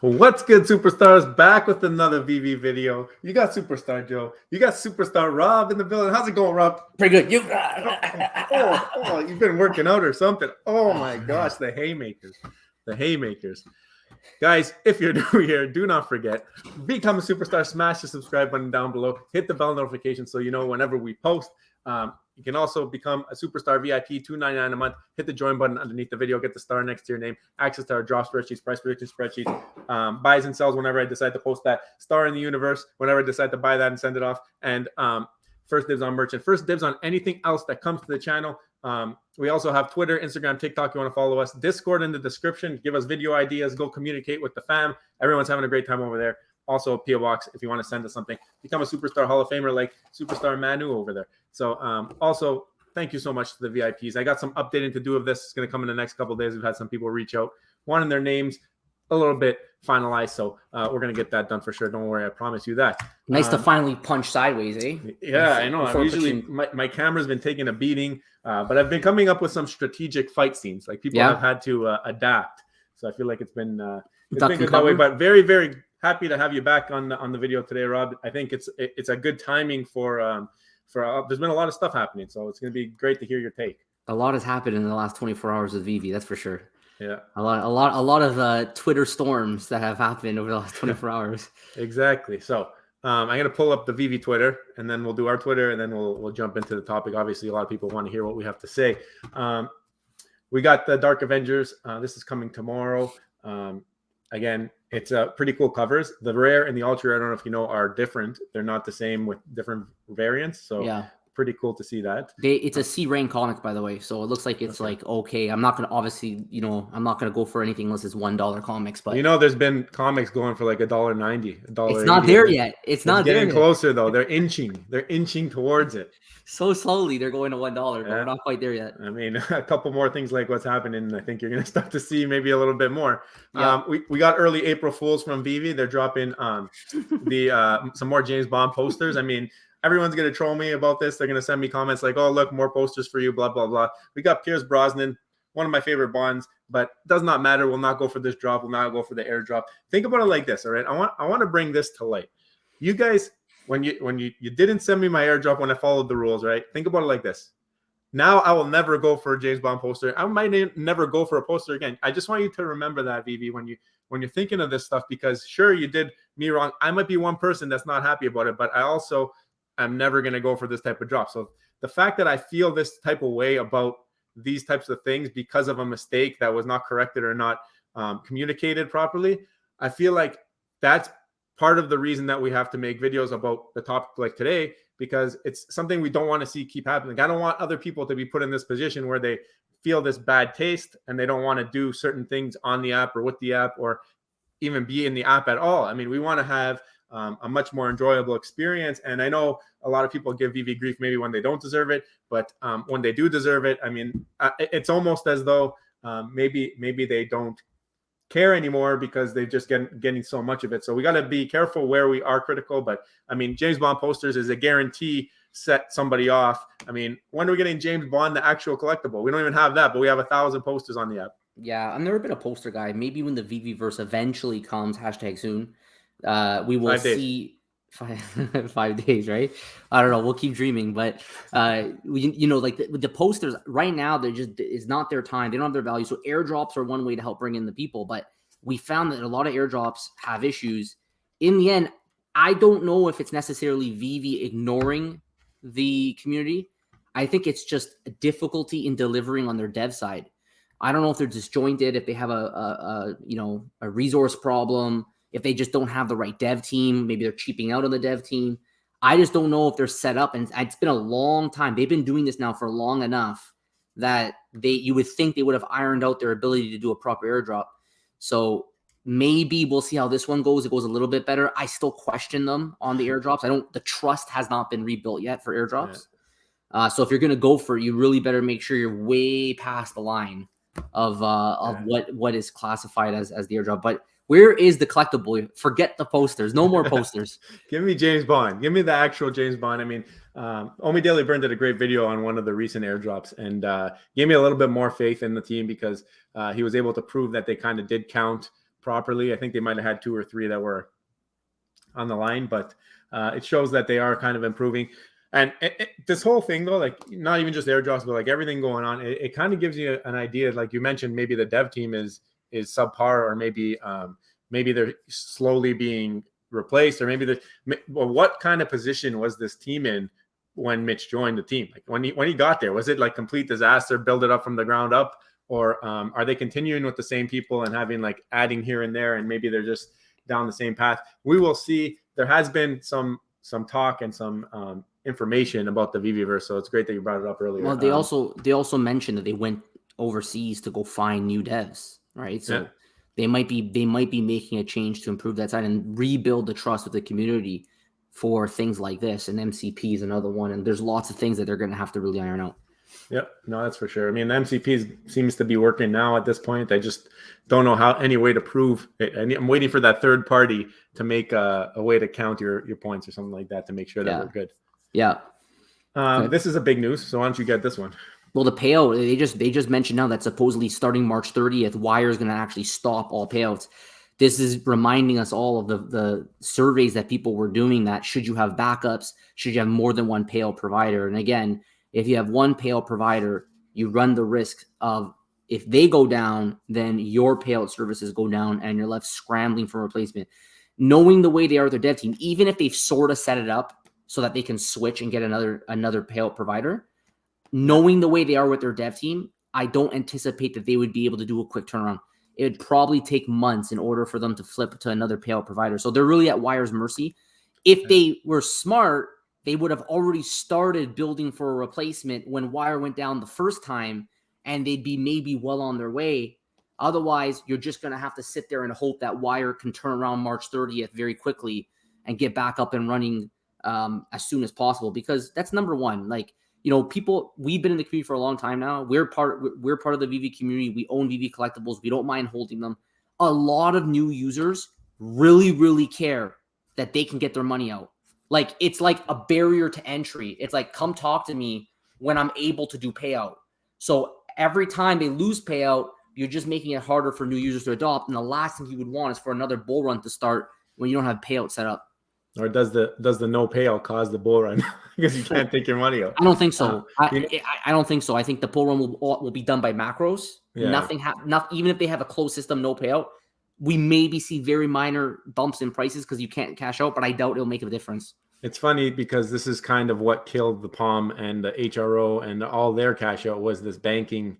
What's good, superstars? Back with another VV video. You got Superstar Joe. You got Superstar Rob in the building. How's it going, Rob? Pretty good. You've been working out or something. Oh my gosh, the haymakers. The haymakers. Guys, if you're new here, do not forget, become a superstar. Smash the subscribe button down below. Hit the bell notification so you know whenever we post. You can also become a superstar VIP, $2.99 a month. Hit the join button underneath the video. Get the star next to your name. Access to our drop spreadsheets, price prediction spreadsheets, buys and sells whenever I decide to post that. Star in the universe whenever I decide to buy that and send it off. And first dibs on merchant. First dibs on anything else that comes to the channel. We also have Twitter, Instagram, TikTok. You want to follow us. Discord in the description. Give us video ideas. Go communicate with the fam. Everyone's having a great time over there. Also, PO Box if you want to send us something. Become a Superstar Hall of Famer like Superstar Manu over there. So also, thank you so much to the VIPs. I got some updating to do of this. It's going to come in the next couple of days. We've had some people reach out, wanting their names a little bit finalized. So we're going to get that done for sure. Don't worry. I promise you that. Nice to finally punch sideways, eh? Yeah, I know. Usually my camera's been taking a beating, but I've been coming up with some strategic fight scenes. Like people have had to adapt. So I feel like it's been good that way. But very, very happy to have you back on the video today, Rob. I think it's a good timing for there's been a lot of stuff happening, so it's going to be great to hear your take. A lot has happened in the last 24 hours with Veve, that's for sure. Yeah, a lot of Twitter storms that have happened over the last 24 hours. Exactly. So I'm going to pull up the Veve Twitter, and then we'll do our Twitter, and then we'll jump into the topic. Obviously, a lot of people want to hear what we have to say. We got the Dark Avengers. This is coming tomorrow. Again, it's pretty cool covers. The rare and the ultra, I don't know if you know, are different. They're not the same with different variants. So yeah, pretty cool to see that. It's a C rank comic, by the way. So it looks like it's like, okay, I'm not going to obviously, I'm not going to go for anything unless it's $1 comics. But there's been comics going for like $1.90, $1.80. It's not there yet. It's not there. Getting closer though. They're inching towards it. So slowly they're going to $1, but we're not quite there yet. I mean, a couple more things like what's happening, I think you're going to start to see maybe a little bit more. Yeah. We got early April Fools from Veve. They're dropping some more James Bond posters. I mean, everyone's going to troll me about this. They're going to send me comments like, oh, look, more posters for you, blah, blah, blah. We got Pierce Brosnan, one of my favorite Bonds, but does not matter. We'll not go for this drop. We'll not go for the airdrop. Think about it like this, all right? I want to bring this to light. You guys, when you didn't send me my airdrop when I followed the rules, right? Think about it like this. Now I will never go for a James Bond poster. I might never go for a poster again. I just want you to remember that, Veve, when you're thinking of this stuff, because sure, you did me wrong. I might be one person that's not happy about it, but I'm never going to go for this type of drop. So the fact that I feel this type of way about these types of things because of a mistake that was not corrected or not communicated properly, I feel like that's part of the reason that we have to make videos about the topic like today, because it's something we don't want to see keep happening. I don't want other people to be put in this position where they feel this bad taste and they don't want to do certain things on the app or with the app or even be in the app at all. I mean, we want to have a much more enjoyable experience. And I know a lot of people give Veve grief maybe when they don't deserve it, but when they do deserve it, I mean, it's almost as though maybe they don't care anymore because they've just getting so much of it. So we got to be careful where we are critical. But I mean, James Bond posters is a guarantee set somebody off. I mean, when are we getting James Bond, the actual collectible? We don't even have that, but we have 1,000 posters on the app. Yeah, I've never been a poster guy. Maybe when the Vvverse eventually comes, #soon, we will see 5 days, right? I don't know. We'll keep dreaming, but like the posters right now, they're just, it's not their time. They don't have their value. So airdrops are one way to help bring in the people, but we found that a lot of airdrops have issues. In the end, I don't know if it's necessarily Veve ignoring the community. I think it's just a difficulty in delivering on their dev side. I don't know if they're disjointed, if they have a resource problem, if they just don't have the right dev team, maybe they're cheaping out on the dev team. I just don't know if they're set up, and it's been a long time. They've been doing this now for long enough that you would think they would have ironed out their ability to do a proper airdrop. So maybe we'll see how this one goes. It goes a little bit better. I still question them on the airdrops. The trust has not been rebuilt yet for airdrops. Yeah. So if you're going to go for it, you really better make sure you're way past the line of what is classified as the airdrop. But where is the collectible? Forget the posters. No more posters. Give me James Bond. Give me the actual James Bond. I mean, Omi Daily Burn did a great video on one of the recent airdrops and gave me a little bit more faith in the team because he was able to prove that they kind of did count properly. I think they might have had 2 or 3 that were on the line, but it shows that they are kind of improving. And this whole thing, though, like not even just airdrops, but like everything going on, it kind of gives you an idea. Like you mentioned, maybe the dev team is subpar, or maybe they're slowly being replaced, or maybe well, what kind of position was this team in when Mitch joined the team? Like when he got there, was it like complete disaster, build it up from the ground up, or are they continuing with the same people and having like adding here and there, and maybe they're just down the same path? We will see. There has been some talk and some information about the Vvverse, so it's great that you brought it up earlier. Well, they also mentioned that they went overseas to go find new devs, right? So they might be making a change to improve that side and rebuild the trust with the community for things like this. And MCP is another one, and there's lots of things that they're going to have to really iron out. Yep, no, that's for sure. I mean, the MCP seems to be working now at this point. I just don't know any way to prove it. I'm waiting for that third party to make a way to count your points or something like that to make sure that we're good. Yeah. This is a big news, so why don't you get this one? Well, the payout, they just mentioned now that supposedly starting March 30th, Wire is going to actually stop all payouts. This is reminding us all of the surveys that people were doing, that should you have backups, should you have more than one payout provider? And again, if you have one payout provider, you run the risk of, if they go down, then your payout services go down and you're left scrambling for replacement. Knowing the way they are with their dev team, even if they've sort of set it up so that they can switch and get another payout provider, knowing the way they are with their dev team, I don't anticipate that they would be able to do a quick turnaround. It would probably take months in order for them to flip to another payout provider. So they're really at Wire's mercy. If they were smart, they would have already started building for a replacement when Wire went down the first time, and they'd be maybe well on their way. Otherwise, you're just going to have to sit there and hope that Wire can turn around March 30th very quickly and get back up and running as soon as possible, because that's number one. Like, you know, people, we've been in the community for a long time now. We're part of the Veve community. We own Veve collectibles. We don't mind holding them. A lot of new users really, really care that they can get their money out. Like, it's like a barrier to entry. It's like, come talk to me when I'm able to do payout. So every time they lose payout, you're just making it harder for new users to adopt. And the last thing you would want is for another bull run to start when you don't have payout set up. Or does the no payout cause the bull run because you can't take your money out? I don't think so. I don't think so. I think the bull run will be done by macros. Yeah. Nothing even if they have a closed system, no payout, we maybe see very minor bumps in prices because you can't cash out, but I doubt it'll make a difference. It's funny because this is kind of what killed the POM and the HRO and all their cash out, was the banking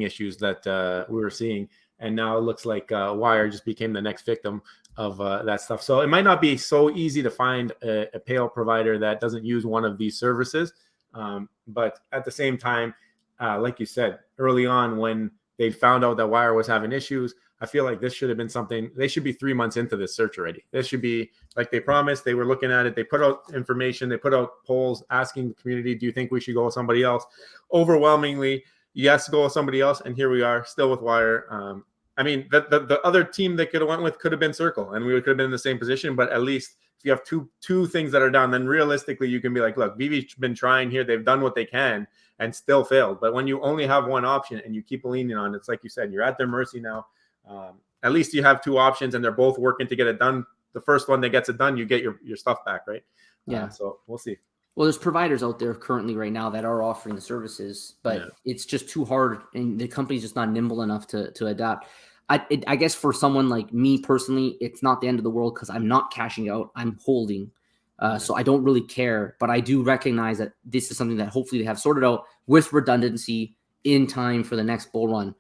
issues that we were seeing. And now it looks like Wire just became the next victim of that stuff. So it might not be so easy to find a payout provider that doesn't use one of these services. But at the same time, like you said, early on when they found out that Wire was having issues, I feel like this should have been something. They should be 3 months into this search already. This should be like they promised. They were looking at it. They put out information. They put out polls asking the community, do you think we should go with somebody else? Overwhelmingly, yes, go with somebody else. And here we are still with Wire. I mean, the other team they could have went with could have been Circle, and we could have been in the same position. But at least if you have two things that are down, then realistically you can be like, look, Veve's been trying here. They've done what they can and still failed. But when you only have one option and you keep leaning on it, it's like you said, you're at their mercy now. At least you have two options and they're both working to get it done. The first one that gets it done, you get your stuff back, right? Yeah. So we'll see. Well, there's providers out there currently right now that are offering the services, but it's just too hard, and the company's just not nimble enough to adapt. I guess for someone like me personally, it's not the end of the world because I'm not cashing out. I'm holding. So I don't really care, but I do recognize that this is something that hopefully they have sorted out with redundancy in time for the next bull run.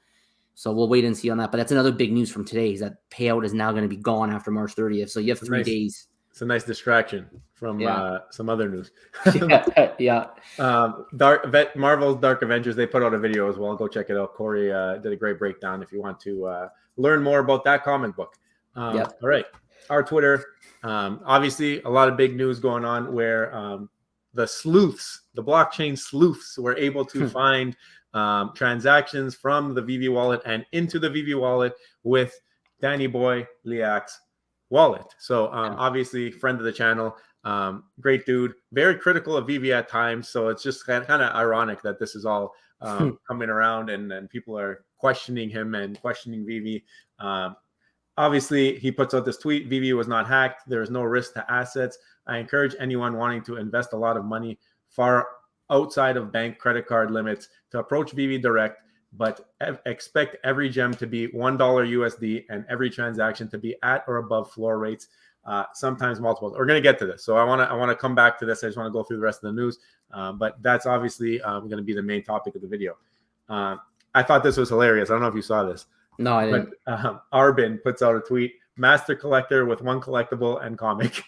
So we'll wait and see on that. But that's another big news from today, is that payout is now going to be gone after March 30th. So you have 3 days. It's a nice distraction from some other news. Yeah. Marvel's Dark Avengers, they put out a video as well. Go check it out. Corey did a great breakdown if you want to learn more about that comic book. All right. Our Twitter, obviously a lot of big news going on where the blockchain sleuths were able to find transactions from the Veve wallet and into the Veve wallet with Danny Boy Liak's wallet. So obviously friend of the channel, great dude, very critical of Veve at times. So it's just kind of ironic that this is all coming around and people are questioning him and questioning Veve. obviously, he puts out this tweet: Veve was not hacked. There is no risk to assets. I encourage anyone wanting to invest a lot of money far outside of bank credit card limits to approach Veve direct, but expect every gem to be $1 USD and every transaction to be at or above floor rates, sometimes multiples. We're going to get to this. So I want to come back to this. I just want to go through the rest of the news. But that's obviously going to be the main topic of the video. I thought this was hilarious. I don't know if you saw this. No, I didn't. But Arbin puts out a tweet: master collector with 1 collectible and comic.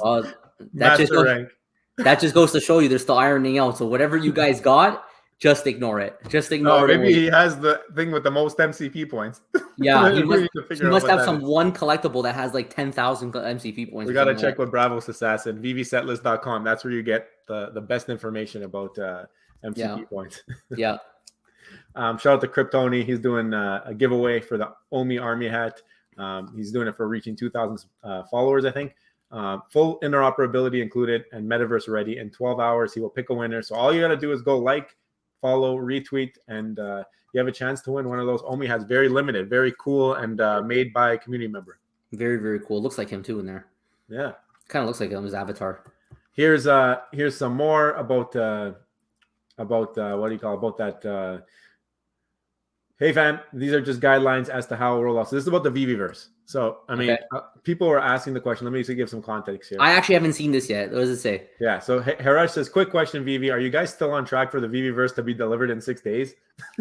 Well, that just goes to show you they're still ironing out. So whatever you guys got, just ignore it. Just ignore it. Maybe he has the thing with the most MCP points. Yeah, he must have some one collectible that has like 10,000 MCP points. We got to check with Bravos Assassin, vvsetlist.com. That's where you get the best information about MCP points. Yeah. Shout out to Kryptoni. He's doing a giveaway for the Omi Army hat. He's doing it for reaching 2,000 followers, I think. Full interoperability included and metaverse ready. In 12 hours, he will pick a winner. So all you got to do is go like, follow, retweet, and you have a chance to win one of those Omi hats. Very limited, very cool, and made by a community member. Very, very cool. Looks like him too in there. Yeah. Kind of looks like him, his avatar. Here's some more about what do you call about that hey fam, these are just guidelines as to how it roll out. So this is about the Vvverse. So I mean, people were asking the question. Let me give some context here. I actually haven't seen this yet. What does it say? Yeah. So Harash says, quick question, Veve, are you guys still on track for the Vvverse to be delivered in 6 days?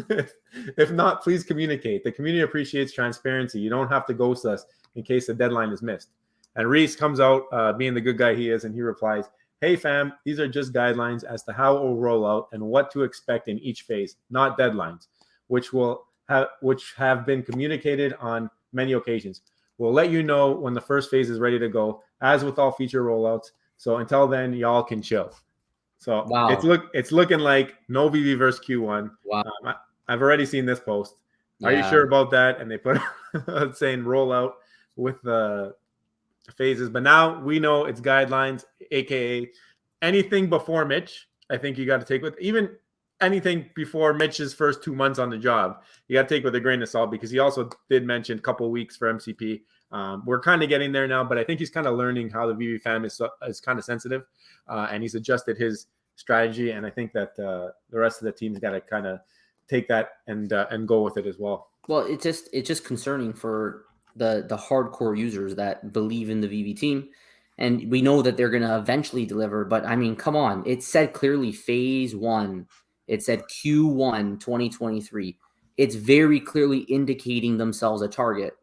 If not, please communicate. The community appreciates transparency. You don't have to ghost us in case the deadline is missed. And Reese comes out, being the good guy he is, and he replies, hey fam, these are just guidelines as to how it will roll out and what to expect in each phase, not deadlines, which have been communicated on many occasions. We'll let you know when the first phase is ready to go, as with all feature rollouts. So until then, y'all can chill. So it's looking like no Vvverse Q1. Wow. I've already seen this post. Are you sure about that? And they put saying rollout with the phases. But now we know it's guidelines, aka anything before Mitch. I think you got to take with even anything before Mitch's first 2 months on the job, you got to take with a grain of salt, because he also did mention a couple of weeks for MCP. We're kind of getting there now, but I think he's kind of learning how the Veve fam is kind of sensitive, and he's adjusted his strategy. And I think that the rest of the team's got to kind of take that and go with it as well. Well, it's just concerning for the hardcore users that believe in the Veve team. And we know that they're going to eventually deliver. But I mean, come on. It said clearly phase 1. It said Q1 2023. It's very clearly indicating themselves a target.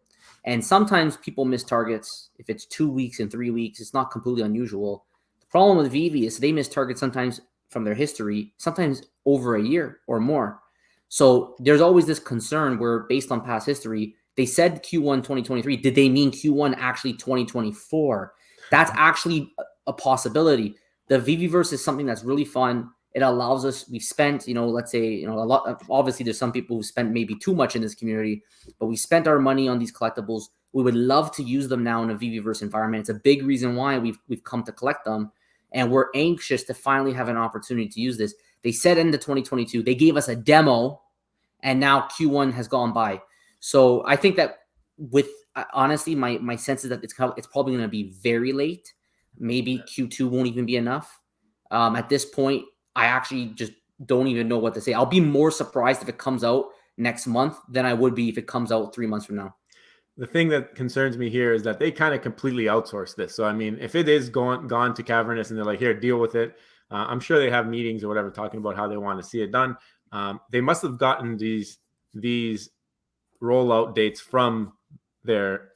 And sometimes people miss targets. If it's 2 weeks and 3 weeks, it's not completely unusual. The problem with Veve is they miss targets sometimes from their history, sometimes over a year or more. So there's always this concern where, based on past history, they said Q1 2023. Did they mean Q1 actually 2024? That's actually a possibility. The Vvverse is something that's really fun. It allows us, we've spent, let's say, a lot. Obviously, there's some people who spent maybe too much in this community, but we spent our money on these collectibles. We would love to use them now in a Vvverse environment. It's a big reason why we've come to collect them, and we're anxious to finally have an opportunity to use this. They said end of 2022. They gave us a demo, and now Q1 has gone by. So I think that honestly, my sense is that it's probably going to be very late. Maybe Q2 won't even be enough. At this point, I actually just don't even know what to say. I'll be more surprised if it comes out next month than I would be if it comes out 3 months from now. The thing that concerns me here is that they kind of completely outsource this. So, I mean, if it is gone to Cavernous and they're like, here, deal with it. I'm sure they have meetings or whatever talking about how they want to see it done. They must have gotten these rollout dates from their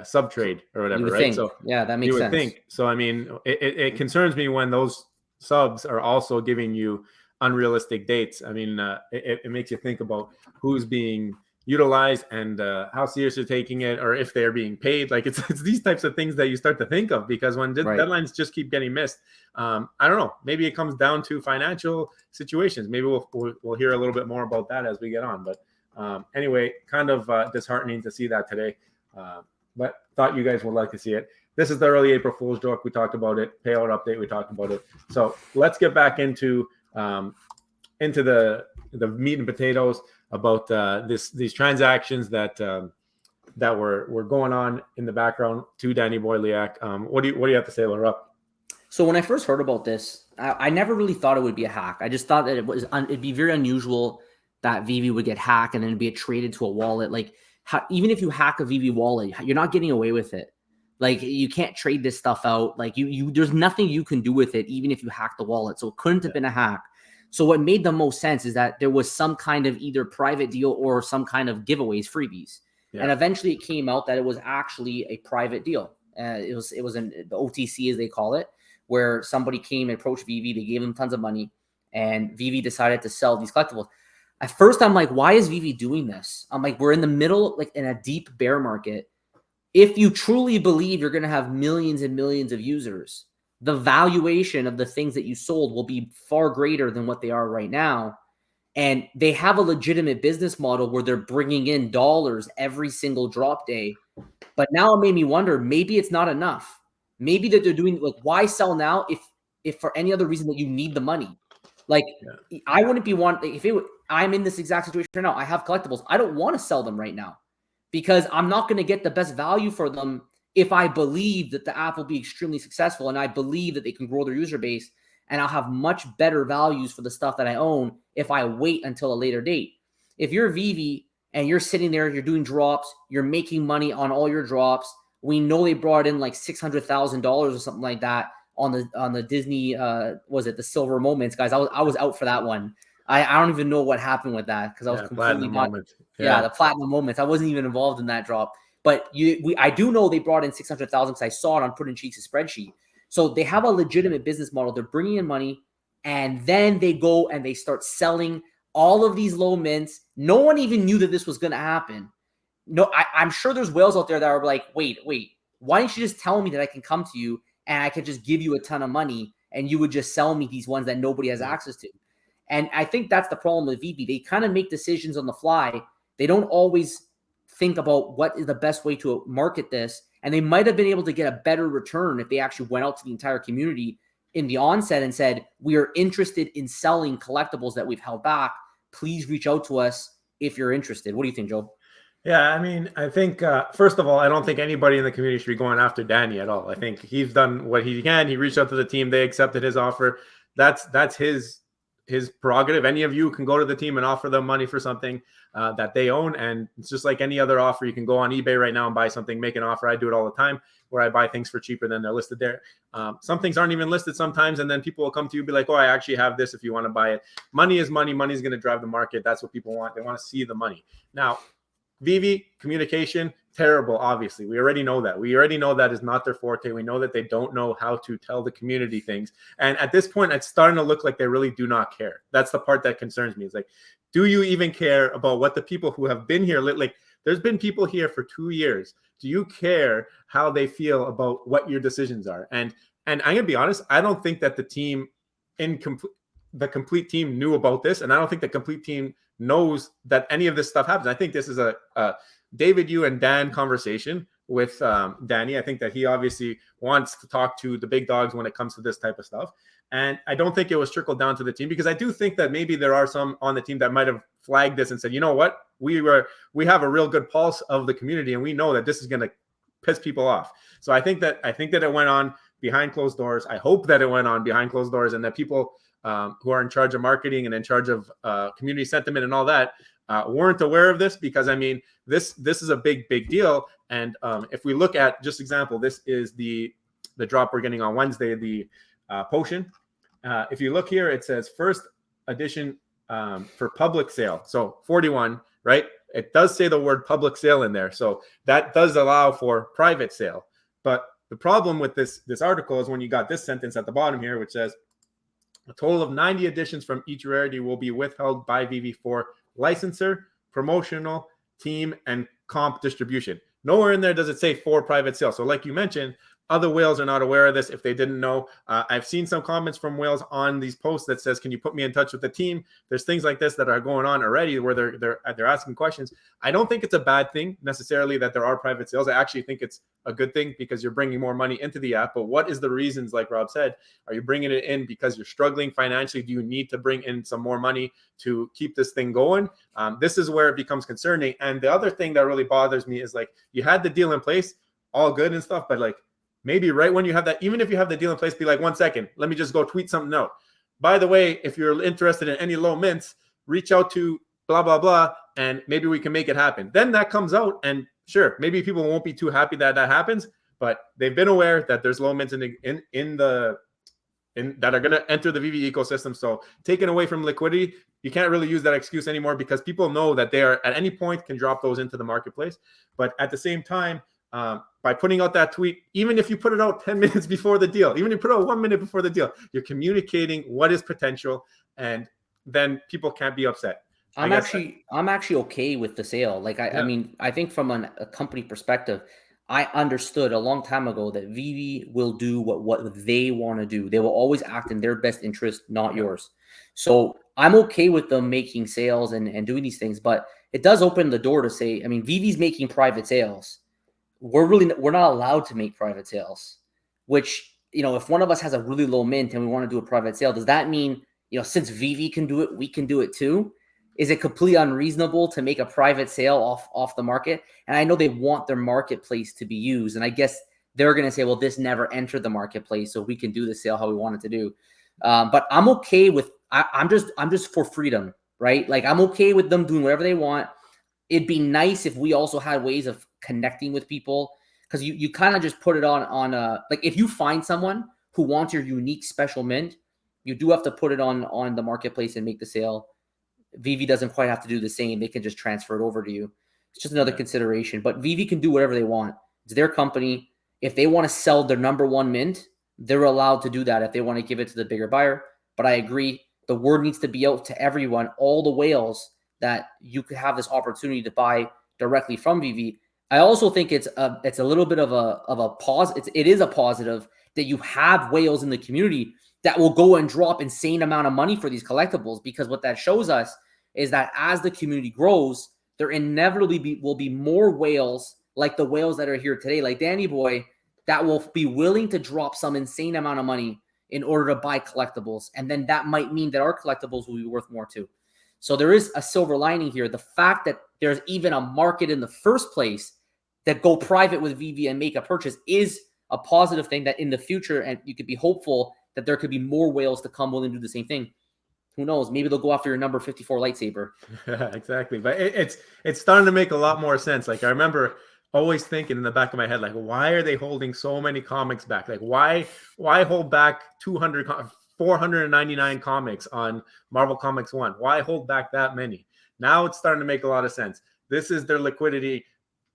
sub trade or whatever, right? Think. So yeah, that makes sense. You would think. So, I mean, it concerns me when those subs are also giving you unrealistic dates. I mean, it makes you think about who's being utilized and how serious they're taking it, or if they're being paid. Like it's these types of things that you start to think of, because when deadlines just keep getting missed, I don't know, maybe it comes down to financial situations. Maybe we'll hear a little bit more about that as we get on. But anyway, kind of disheartening to see that today, but thought you guys would like to see it. This is the early April Fool's joke. We talked about it. Payout update. We talked about it. So let's get back into the meat and potatoes. about these transactions that that were going on in the background to Danny Boyliak. What do you have to say, Laura? So when I first heard about this, I never really thought it would be a hack. I just thought that it'd be very unusual that Veve would get hacked and then be traded to a wallet. Like even if you hack a Veve wallet, you're not getting away with it. Like you can't trade this stuff out. Like there's nothing you can do with it, even if you hack the wallet. So it couldn't have been a hack. So what made the most sense is that there was some kind of either private deal or some kind of giveaways, freebies. Yeah. And eventually it came out that it was actually a private deal. It was the OTC, as they call it, where somebody came and approached Veve. They gave them tons of money, and Veve decided to sell these collectibles. At first, I'm like, why is Veve doing this? I'm like, we're in the middle, like in a deep bear market. If you truly believe you're going to have millions and millions of users, the valuation of the things that you sold will be far greater than what they are right now. And they have a legitimate business model where they're bringing in dollars every single drop day. But now it made me wonder, maybe it's not enough. Maybe that they're doing, like, why sell now if for any other reason that you need the money? Like, I wouldn't be I'm in this exact situation right now. I have collectibles. I don't want to sell them right now because I'm not going to get the best value for them if I believe that the app will be extremely successful and I believe that they can grow their user base, and I'll have much better values for the stuff that I own if I wait until a later date. If you're Veve and you're sitting there, you're doing drops, you're making money on all your drops. We know they brought in like $600,000 or something like that on the Disney, was it the Silver Moments, guys? I was out for that one. I don't even know what happened with that because I was completely not. The Platinum Moments. I wasn't even involved in that drop. But I do know they brought in $600,000 because I saw it on Put in Cheeks' spreadsheet. So they have a legitimate business model. They're bringing in money, and then they go and they start selling all of these low mints. No one even knew that this was going to happen. No, I'm sure there's whales out there that are like, wait, why didn't you just tell me that I can come to you and I could just give you a ton of money and you would just sell me these ones that nobody has access to? And I think that's the problem with Veve. They kind of make decisions on the fly. They don't always think about what is the best way to market this. And they might have been able to get a better return if they actually went out to the entire community in the onset and said, we are interested in selling collectibles that we've held back. Please reach out to us if you're interested. What do you think, Joe? Yeah, I mean, I think, first of all, I don't think anybody in the community should be going after Danny at all. I think he's done what he can. He reached out to the team. They accepted his offer. That's his prerogative. Any of you can go to the team and offer them money for something that they own. And it's just like any other offer. You can go on eBay right now and buy something, make an offer. I do it all the time where I buy things for cheaper than they're listed there. Some things aren't even listed sometimes. And then people will come to you and be like, oh, I actually have this if you want to buy it. Money is money. Money is going to drive the market. That's what people want. They want to see the money. Now, Veve, communication, terrible, obviously. We already know that. We already know that is not their forte. We know that they don't know how to tell the community things. And at this point, it's starting to look like they really do not care. That's the part that concerns me. It's like, do you even care about what the people who have been here, like there's been people here for 2 years. Do you care how they feel about what your decisions are? And I'm going to be honest, I don't think that the team the complete team knew about this. And I don't think the complete team knows that any of this stuff happens. I think this is a David, you and Dan conversation with Danny. I think that he obviously wants to talk to the big dogs when it comes to this type of stuff. And I don't think it was trickled down to the team, because I do think that maybe there are some on the team that might have flagged this and said, you know what, we have a real good pulse of the community and we know that this is going to piss people off. So I think that it went on behind closed doors. I hope that it went on behind closed doors, and that people who are in charge of marketing and in charge of community sentiment and all that weren't aware of this, because I mean, this is a big deal. And if we look at, just example, this is the drop we're getting on Wednesday, the potion. If you look here, it says first edition for public sale. So 41, right? It does say the word public sale in there. So that does allow for private sale. But the problem with this article is when you got this sentence at the bottom here, which says a total of 90 editions from each rarity will be withheld by Veve for licensor, promotional, team, and comp distribution. Nowhere in there does it say for private sale. So like you mentioned, other whales are not aware of this if they didn't know. I've seen some comments from whales on these posts that says, can you put me in touch with the team? There's things like this that are going on already where they're asking questions. I don't think it's a bad thing necessarily that there are private sales. I actually think it's a good thing because you're bringing more money into the app. But what is the reasons, like Rob said? Are you bringing it in because you're struggling financially? Do you need to bring in some more money to keep this thing going? This is where it becomes concerning. And the other thing that really bothers me is like, you had the deal in place, all good and stuff, but like, maybe right when you have that, even if you have the deal in place, be like, 1 second, let me just go tweet something out. By the way, if you're interested in any low mints, reach out to blah, blah, blah, and maybe we can make it happen. Then that comes out, and sure, maybe people won't be too happy that that happens, but they've been aware that there's low mints that are going to enter the Veve ecosystem. So taken away from liquidity, you can't really use that excuse anymore because people know that they are at any point can drop those into the marketplace. But at the same time, by putting out that tweet, even if you put it out 10 minutes before the deal, even if you put it out 1 minute before the deal, you're communicating what is potential, and then people can't be upset. I'm actually okay with the sale. Like, I mean, I think from a company perspective, I understood a long time ago that Veve will do what they want to do. They will always act in their best interest, not yours. So I'm okay with them making sales and doing these things, but it does open the door to say, I mean, Veve's making private sales. We're not allowed to make private sales, which, you know, if one of us has a really low mint and we want to do a private sale, does that mean, you know, since Veve can do it, we can do it too? Is it completely unreasonable to make a private sale off the market? And I know they want their marketplace to be used. And I guess they're going to say, well, this never entered the marketplace, so we can do the sale how we want it to do. But I'm okay with, I'm just for freedom, right? Like, I'm okay with them doing whatever they want. It'd be nice if we also had ways of connecting with people, because you kind of just put it on like, if you find someone who wants your unique special mint, you do have to put it on the marketplace and make the sale. Veve doesn't quite have to do the same. They can just transfer it over to you. It's just another consideration. But Veve can do whatever they want. It's their company. If they want to sell their #1 mint, they're allowed to do that if they want to give it to the bigger buyer. But I agree, the word needs to be out to everyone, all the whales, that you could have this opportunity to buy directly from Veve. I also think it's a little bit of a pause. It is a positive that you have whales in the community that will go and drop insane amount of money for these collectibles, because what that shows us is that as the community grows, there inevitably will be more whales like the whales that are here today, like Danny Boy, that will be willing to drop some insane amount of money in order to buy collectibles. And then that might mean that our collectibles will be worth more too. So there is a silver lining here. The fact that there's even a market in the first place that go private with Veve and make a purchase is a positive thing, that in the future, and you could be hopeful that there could be more whales to come willing to do the same thing. Who knows? Maybe they'll go after your number 54 lightsaber. Yeah, exactly. But it's starting to make a lot more sense. Like, I remember always thinking in the back of my head, like, why are they holding so many comics back? Like, why hold back 499 comics on Marvel Comics 1? Why hold back that many? Now it's starting to make a lot of sense. This is their liquidity,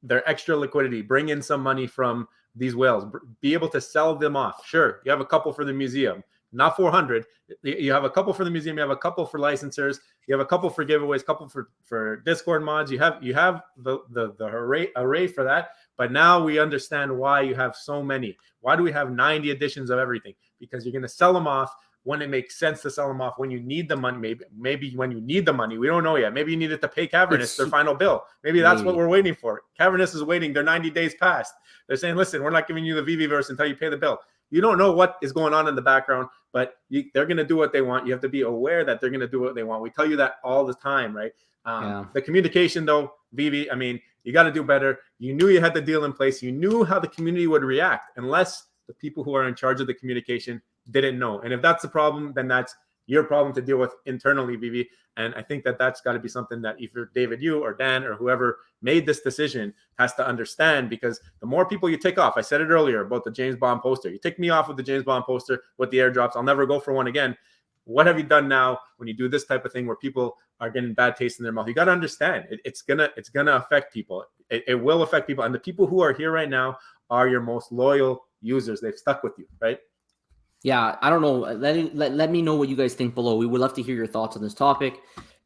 their extra liquidity. Bring in some money from these whales, be able to sell them off. Sure, you have a couple for the museum, not 400. You have a couple for the museum, you have a couple for licensors, you have a couple for giveaways, couple for Discord mods. You have the array for that. But now we understand why you have so many. Why do we have 90 editions of everything? Because you're going to sell them off when it makes sense to sell them off, when you need the money. Maybe when you need the money, we don't know yet. Maybe you needed to pay Cavernous their final bill. Maybe that's what we're waiting for. Cavernous is waiting. They're 90 days past. They're saying, listen, we're not giving you the Vvverse until you pay the bill. You don't know what is going on in the background, but they're going to do what they want. You have to be aware that they're going to do what they want. We tell you that all the time, right? The communication, though, Veve, I mean, you got to do better. You knew you had the deal in place. You knew how the community would react, unless the people who are in charge of the communication didn't know. And if that's the problem, then that's your problem to deal with internally, Veve. And I think that that's got to be something that either David, you or Dan or whoever made this decision has to understand, because the more people you take off, I said it earlier about the James Bond poster. You take me off with the James Bond poster with the airdrops. I'll never go for one again. What have you done now when you do this type of thing where people are getting bad taste in their mouth? You got to understand it's gonna affect people. It will affect people. And the people who are here right now are your most loyal users. They've stuck with you, right? Yeah, I don't know. Let me know what you guys think below. We would love to hear your thoughts on this topic.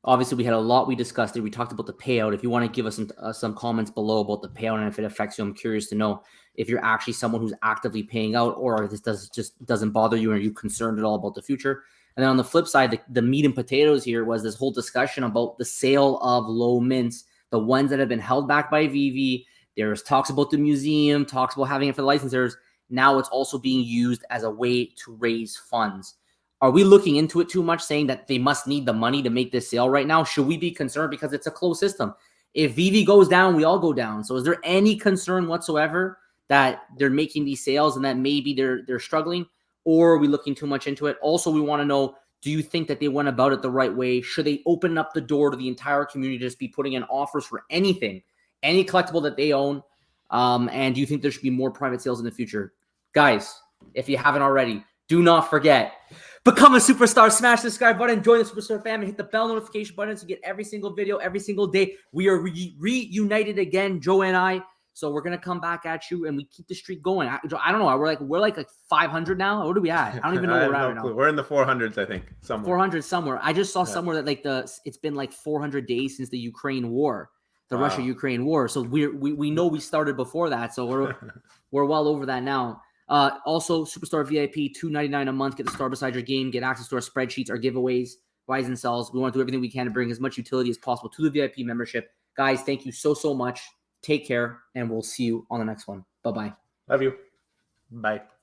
Obviously, we had a lot we discussed it. We talked about the payout. If you want to give us some comments below about the payout and if it affects you, I'm curious to know if you're actually someone who's actively paying out, or if this just doesn't bother you, and are you concerned at all about the future? And then on the flip side, the meat and potatoes here was this whole discussion about the sale of low mints, the ones that have been held back by Veve. There's talks about the museum, talks about having it for the licensors. Now it's also being used as a way to raise funds. Are we looking into it too much, saying that they must need the money to make this sale right now? Should we be concerned because it's a closed system? If Veve goes down, we all go down. So is there any concern whatsoever that they're making these sales and that maybe they're struggling? Or are we looking too much into it? Also, we want to know, do you think that they went about it the right way? Should they open up the door to the entire community to just be putting in offers for anything, any collectible that they own? And do you think there should be more private sales in the future? Guys, if you haven't already, do not forget, become a superstar, smash the subscribe button, join the superstar family, hit the bell notification button to get every single video every single day. We are reunited again, Joe and I. So we're gonna come back at you, and we keep the streak going. I don't know. We're like 500 now. What are we at? I don't even know where we're at right now. We're in the 400s, I think. Somewhere. 400 somewhere. I just saw somewhere that it's been like 400 days since the Ukraine war, the Russia-Ukraine war. So we know we started before that. So we're well over that now. Also, Superstar VIP, $2.99 a month. Get the star beside your game. Get access to our spreadsheets, our giveaways, rise and sells. We want to do everything we can to bring as much utility as possible to the VIP membership. Guys, thank you so much. Take care, and we'll see you on the next one. Bye-bye. Love you. Bye.